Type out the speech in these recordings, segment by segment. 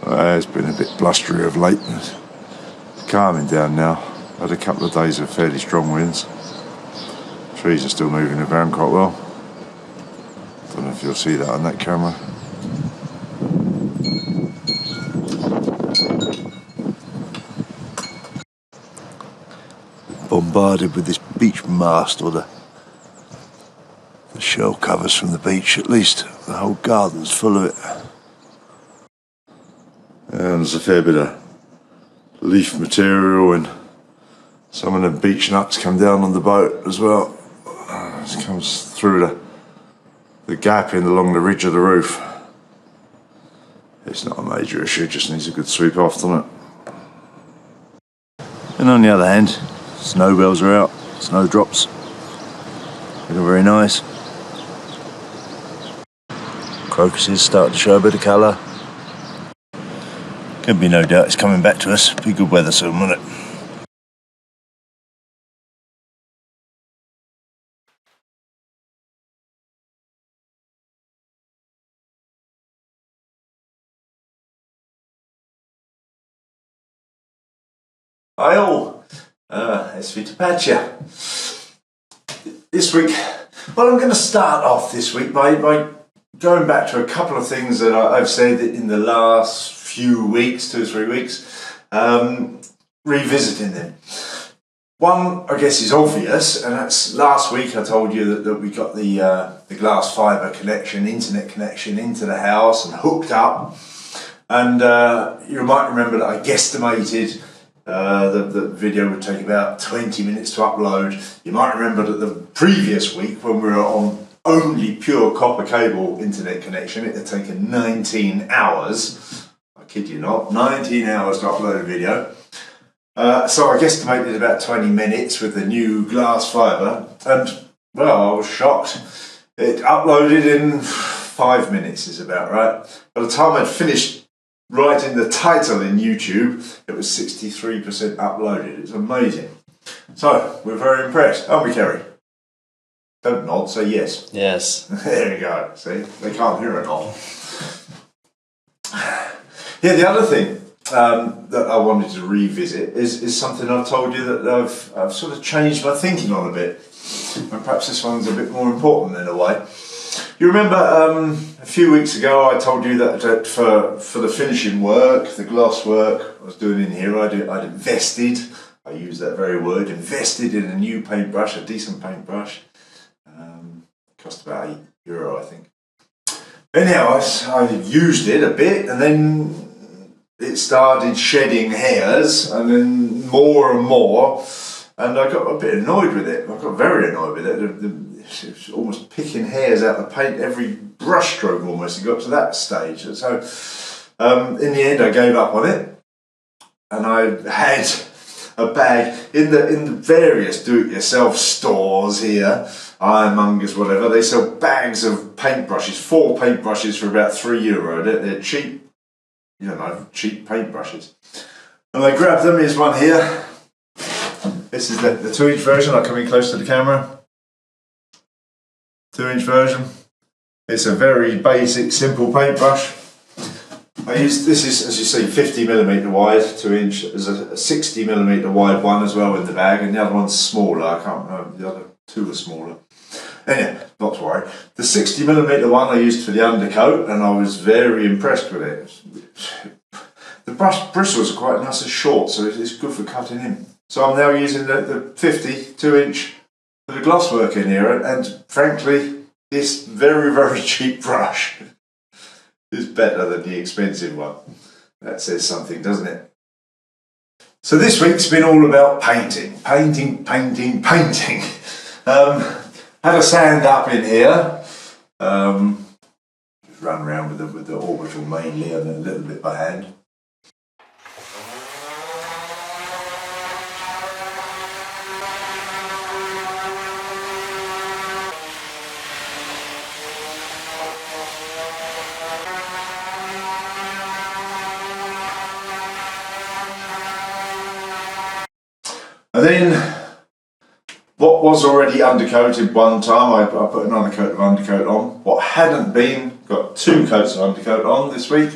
It's been a bit blustery of late. It's calming down now. Had a couple of days of fairly strong winds. Trees are still moving around quite well. Don't know if you'll see that on that camera. Bombarded with this beach mast, or the shell covers from the beach, at least. The whole garden's full of it. And there's a fair bit of leaf material, and some of the beach nuts come down on the boat as well. It comes through the gap in along the ridge of the roof. It's not a major issue, just needs a good sweep off, doesn't it? And on the other hand, snowbells are out, snowdrops. Looking very nice. Crocuses start to show a bit of colour. Can be no doubt it's coming back to us. Be good weather soon, won't it? Hi all, SV Tapatya. This week, well, I'm going to start off this week by going back to a couple of things that I've said in the last few weeks, 2 or 3 weeks, revisiting them. One, I guess, is obvious, and that's last week I told you that we got the glass fibre connection, internet connection into the house and hooked up. And you might remember that I guesstimated the video would take about 20 minutes to upload. You might remember that the previous week, when we were on only pure copper cable internet connection, it had taken 19 hours. I kid you not, 19 hours to upload a video. So I guesstimated about 20 minutes with the new glass fibre, and well, I was shocked. It uploaded in 5 minutes is about right. By the time I'd finished writing the title in YouTube, it was 63% uploaded. It's amazing. So, we're very impressed, aren't we, Kerry? Don't nod, say yes. Yes. There you go. See, they can't hear a nod. Yeah, the other thing that I wanted to revisit is something I've told you that I've sort of changed my thinking on a bit. And perhaps this one's a bit more important in a way. You remember a few weeks ago I told you that for the finishing work, the gloss work I was doing in here, I'd invested, I use that very word, invested in a new paintbrush, a decent paintbrush. Cost about €8, I think. Anyhow, I used it a bit, and then it started shedding hairs, and then more and more, and I got a bit annoyed with it. I got very annoyed with it. It was almost picking hairs out of the paint every brush stroke almost. It got to that stage. So in the end I gave up on it, and I had a bag in the various do-it-yourself stores here, ironmongers, whatever. They sell bags of paintbrushes, 4 paintbrushes for about €3. They're cheap, you know, cheap paintbrushes. And I grabbed them. Here's one here. This is the 2-inch version. I'll come in close to the camera. 2-inch version. It's a very basic, simple paintbrush. This is, as you see, 50mm wide, 2-inch. There's a 60mm wide one as well in the bag, and the other one's smaller. I can't remember, the other 2 are smaller. Anyway, not to worry. The 60mm one I used for the undercoat, and I was very impressed with it. The brush bristles are quite nice and short, so it's good for cutting in. So I'm now using the 2-inch for the gloss work in here, and frankly, this very, very cheap brush is better than the expensive one. That says something, doesn't it? So this week's been all about painting. Painting. Had a sand up in here. Just run around with the orbital mainly and a little bit by hand. And then, what was already undercoated one time, I put another coat of undercoat on. What hadn't been, got 2 coats of undercoat on this week.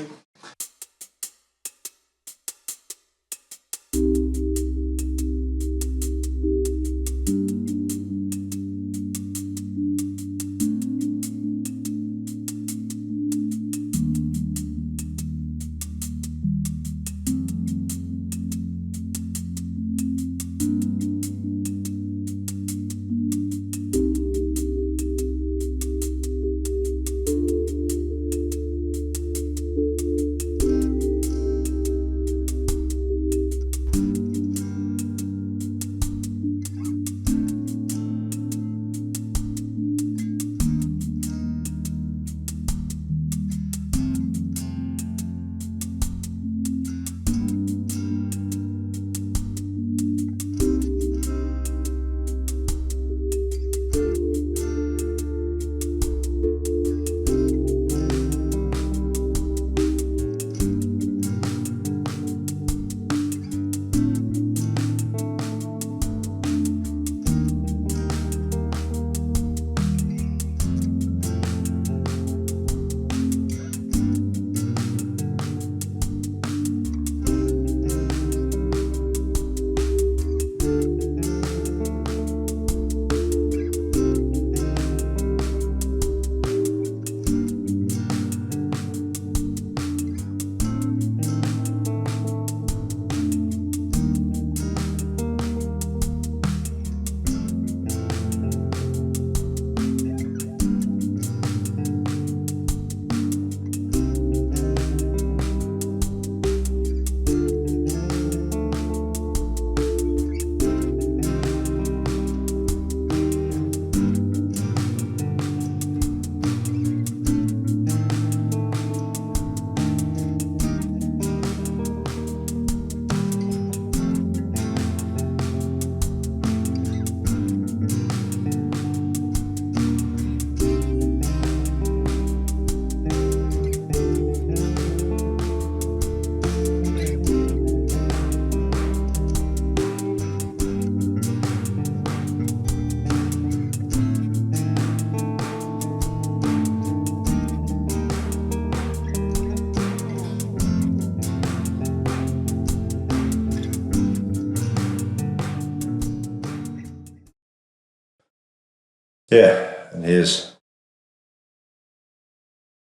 Yeah, and here's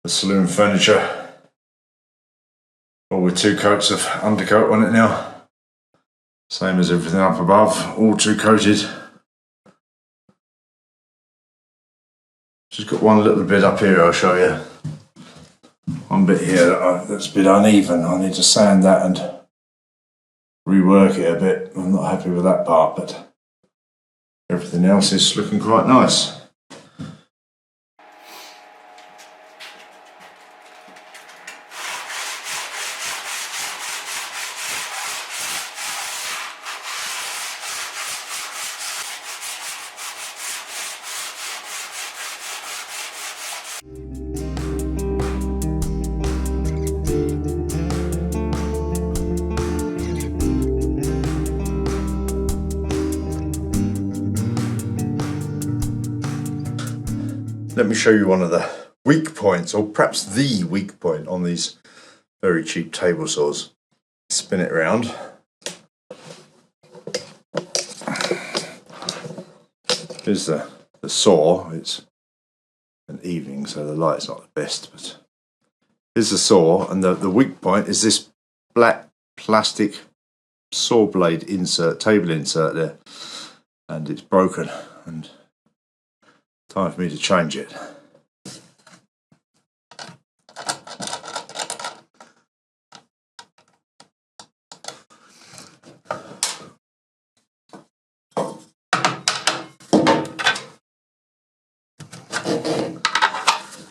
the saloon furniture, all with 2 coats of undercoat on it now. Same as everything up above, all 2 coated. Just got one little bit up here I'll show you. One bit here that's a bit uneven. I need to sand that and rework it a bit. I'm not happy with that part, but everything else is looking quite nice. Let me show you one of the weak points, or perhaps the weak point on these very cheap table saws. Spin it around. Here's the saw. It's an evening, so the light's not the best, but here's the saw, and the weak point is this black plastic saw blade insert, table insert there, and it's broken, and time for me to change it.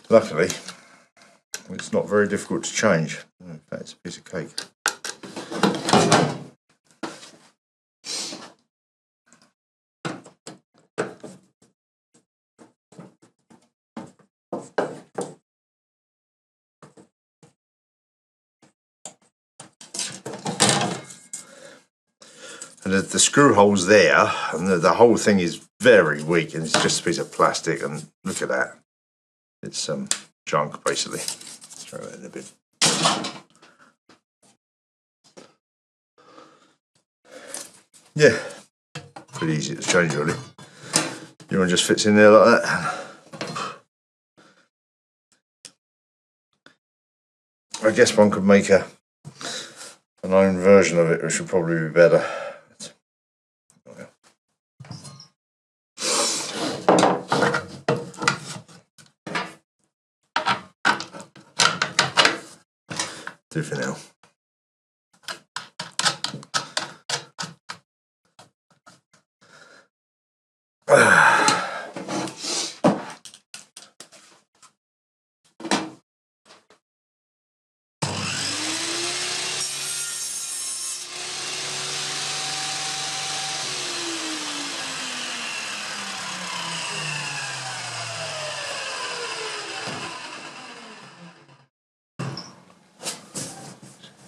Luckily, it's not very difficult to change. In fact, it's a piece of cake. And the screw hole's there, and the whole thing is very weak, and it's just a piece of plastic, and look at that. It's junk, basically. Let's throw that in a bit. Yeah, pretty easy to change, really. Your one just fits in there like that. I guess one could make an own version of it, which would probably be better. Do for now.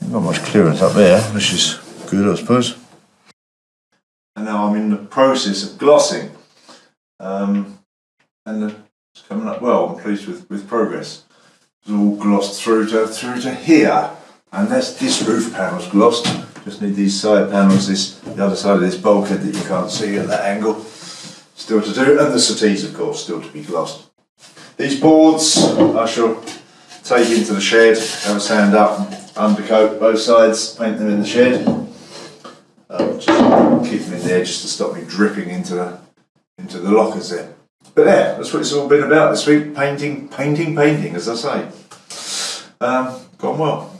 Not much clearance up there, which is good, I suppose. And now I'm in the process of glossing, and it's coming up well. I'm pleased with progress. It's all glossed through to here, and this roof panel's glossed. Just need these side panels, the other side of this bulkhead that you can't see at that angle, still to do, and the settees, of course, still to be glossed. These boards I shall take into the shed, have a sand up, undercoat both sides, paint them in the shed. Just keep them in there just to stop me dripping into the lockers there. But yeah, that's what it's all been about this week. Painting, as I say. Gone well.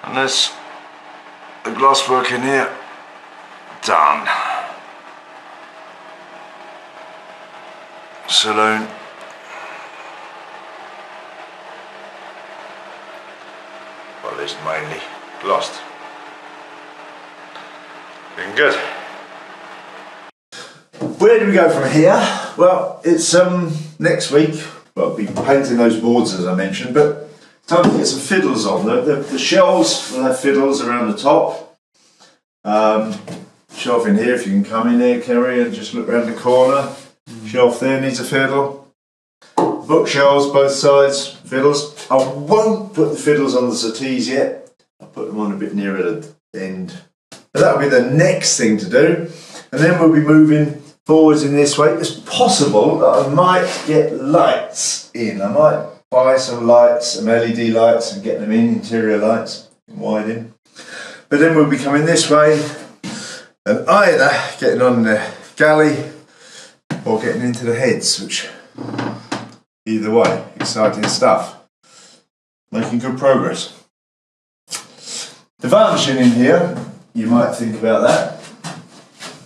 And there's the glass work in here done. Saloon. Well, at least mainly glossed. Looking good. Where do we go from here? Well, it's next week. Well, I'll be painting those boards as I mentioned, but time to get some fiddles on. The shelves will have fiddles around the top. Shelf in here, if you can come in there, Kerry, and just look around the corner. Shelf there needs a fiddle. bookshelves both sides, fiddles. I won't put the fiddles on the settees yet. I'll put them on a bit nearer the end. But that'll be the next thing to do. And then we'll be moving forwards in this way. It's possible that I might get lights in. I might buy some lights, some LED lights, and get them in, interior lights, wide in. But then we'll be coming this way and either getting on the galley or getting into the heads, which either way, exciting stuff. Making good progress. The varnishing in here, you might think about that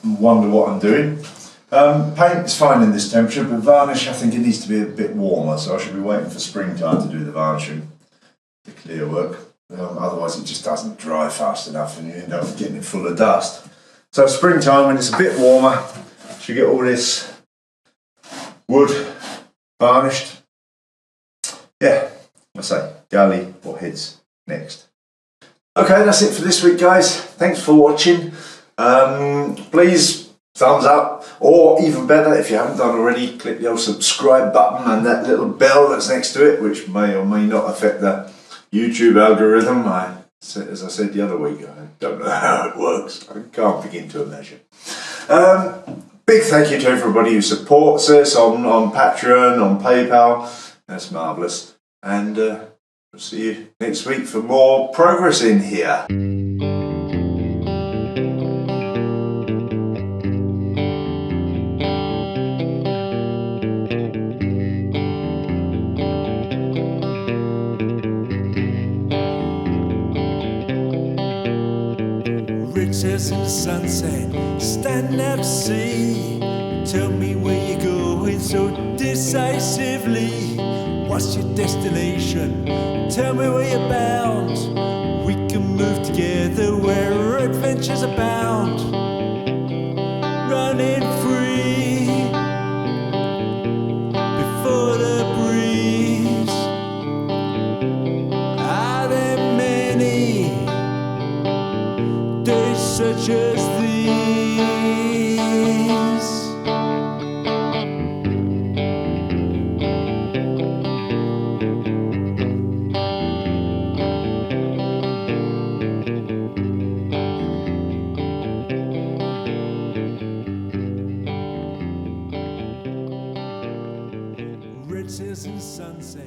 and wonder what I'm doing. Paint is fine in this temperature, but varnish, I think it needs to be a bit warmer, so I should be waiting for springtime to do the varnishing, the clear work. Otherwise it just doesn't dry fast enough and you end up getting it full of dust. So springtime, when it's a bit warmer, should get all this wood varnished. Yeah, I say galley or heads next. Okay, that's it for this week, guys. Thanks for watching. Please thumbs up, or even better, if you haven't done already, click the old subscribe button and that little bell that's next to it, which may or may not affect the YouTube algorithm. As I said the other week, I don't know how it works. I can't begin to imagine. Big thank you to everybody who supports us on Patreon, on PayPal. That's marvellous. And we'll see you next week for more progress in here. Riches in the sunset, stand out to sea. Tell me where you're going so decisively. What's your destination? Tell me where you're bound. We can move together where adventures abound. Running free before the breeze. Are there many days such as these? Red sails in the sunset.